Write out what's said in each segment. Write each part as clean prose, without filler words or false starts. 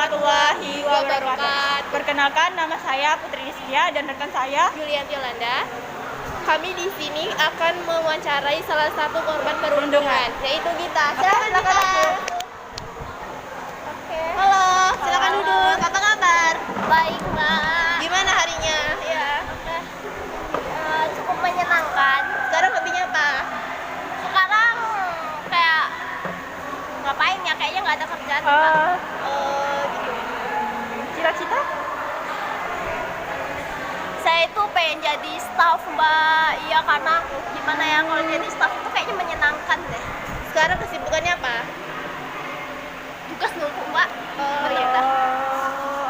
warahmatullahi wabarakatuh. wabarakatuh. Perkenalkan, nama saya Putri Rizkia dan rekan saya Yulianti Yolanda. Kami di sini akan mewawancarai salah satu korban perundungan, yaitu Gita. Silakan Gita. Oke. Halo, silakan duduk. Apa kabar? Baik, Mbak. Gimana harinya? Ya. Cukup menyenangkan. Sekarang hobinya apa? Sekarang kayak ngapain ya? Kayaknya nggak ada kerjaan, Mbak. Oh, gitu. cita-cita. Saya itu pengen jadi staff, Mbak. Iya, karena gimana ya, kalau jadi staff itu kayaknya menyenangkan deh. Sekarang kesibukannya apa? Tugas numpuk, Mbak. Oh, Perintah.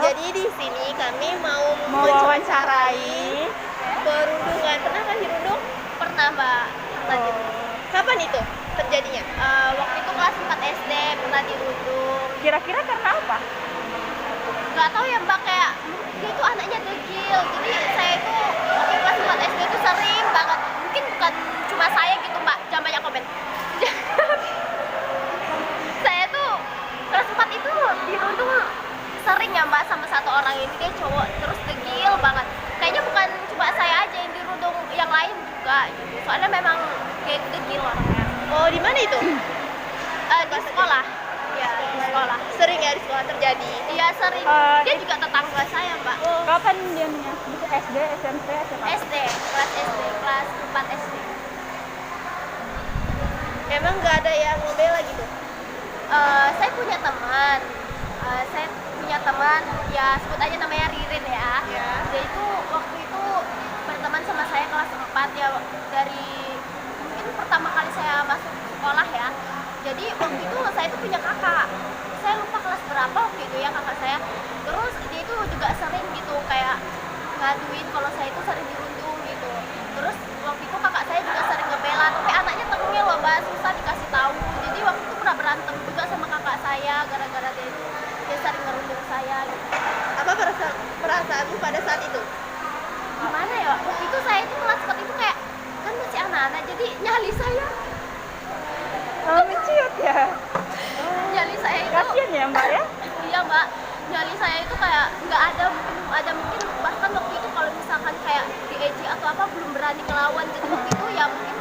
Jadi di sini kami mau Mewawancarai. perundungan. Pernah kan dirundung? Pernah, Mbak. Pernah dirundung. Kapan itu terjadinya? Waktu itu kelas 4 SD pernah dirundung. Kira-kira karena apa? Nggak tahu ya, Mbak, kayak dia itu anaknya degil. Jadi saya itu waktu kelas 4 SD itu sering banget. Mungkin bukan cuma saya gitu, Mbak. Jangan banyak komen. Saya tuh kelas 4 itu dirundung sering ya, Mbak, sama satu orang ini. Dia cowok, terus degil banget. Kayaknya bukan cuma saya aja yang dirundung, yang lain juga gitu. Soalnya memang kayak degil orangnya. Oh, di mana itu? Di sekolah. Ya, di sekolah. Sering ya di sekolah terjadi. Iya, sering. Dia juga tetangga saya, Mbak. Kapan dia nih? SD, SMP, SMA? SD, kelas SD, kelas 4 SD. Emang nggak ada yang ngebela gitu? Saya punya teman. Ya sebut aja namanya Ririn ya. Ya. Dia itu waktu itu berteman sama saya kelas 4 ya, dari mungkin pertama kali saya masuk sekolah ya. Jadi waktu itu saya itu punya kakak. Saya lupa kelas berapa waktu itu ya kakak saya. Terus dia itu juga sering gitu kayak ngaduin kalau saya itu sering dirundung gitu. Terus waktu itu kakak saya juga sering ngebela, tapi anaknya tengil loh, Mbak, susah dikasih tahu. Jadi waktu itu pernah berantem juga sama kakak saya gara-gara dia sering ngerundung saya gitu. Apa perasaanmu pada saat itu? Gimana ya, waktu itu saya itu kelas 4 itu kayak kan masih anak-anak, jadi nyali saya Menciut ya? nyali saya itu Kasian ya, Mbak ya? iya, Mbak, nyali saya itu kayak nggak ada mungkin bahkan waktu itu kalau misalkan kayak dieji atau apa belum berani ngelawan. Jadi waktu itu ya mungkin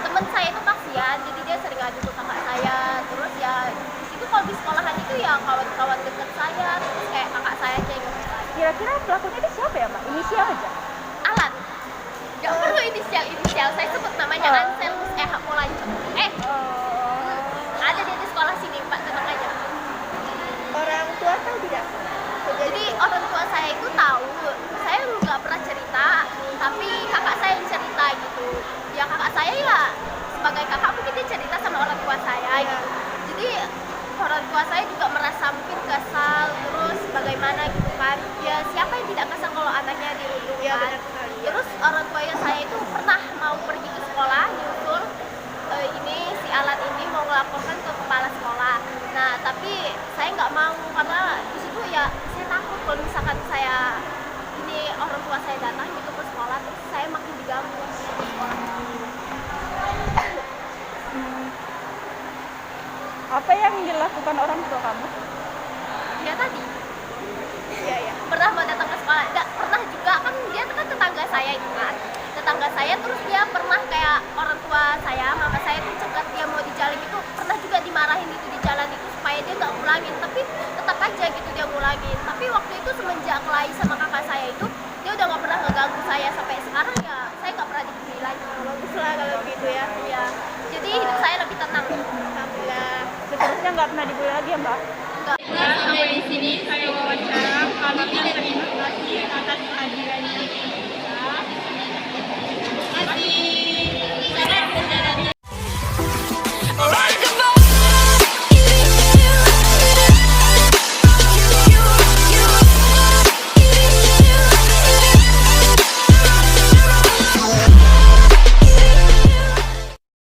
teman saya itu kasihan, jadi dia sering ngadu ke kakak saya. Terus ya di situ kalau di sekolahan itu ya kawan-kawan deket saya, terus kayak kakak saya aja yang ngebela. Kira-kira pelakunya itu siapa ya, Mbak? Inisial aja? Alan, nggak perlu inisial, saya sebut namanya Anselmus Polanco. Ada dia di sekolah sini, Mbak, tenang aja. Orang tua tahu tidak? Jadi orang tua saya itu tahu, saya nggak pernah cerita, tapi kakak saya yang cerita gitu. Ya kakak saya ya sebagai kakak mungkin dia cerita sama orang tua saya gitu. Jadi orang tua saya juga merasa mungkin kesal, terus bagaimana gitu kan. Ya siapa yang tidak kesal kalau anaknya dirundung Ya, kan. benar sekali. Terus orang tua saya itu pernah mau pergi ke sekolah nyusul ini si Alan ini mau melaporkan ke kepala sekolah. Nah tapi saya nggak mau karena di situ ya saya takut kalau misalkan saya ini orang tua saya datang gitu ke sekolah, terus saya makin diganggu di sekolah. Apa yang dilakukan orang tua kamu? Ya tadi Iya, ya. pernah mau datang ke sekolah, nggak pernah juga kan, dia kan tetangga saya itu kan, tetangga saya. Terus dia pernah kayak orang tua saya, mama saya tuh cegat dia mau di jalan itu, pernah juga dimarahin itu di jalan itu supaya dia nggak ngulangin, tapi tetap aja gitu dia ngulangin. Tapi waktu itu semenjak kelahi sama kakak saya itu, dia udah nggak pernah ngeganggu saya sampai sekarang. Ya saya nggak pernah dibully lagi. Bagus lah kalau gitu ya. Iya, jadi hidup saya lebih tenang. Alhamdulillah. Seterusnya nggak pernah dibully lagi ya, Mbak? Nggak. Sampai di sini saya wawancara kami yang terima kasih atas kehadirannya.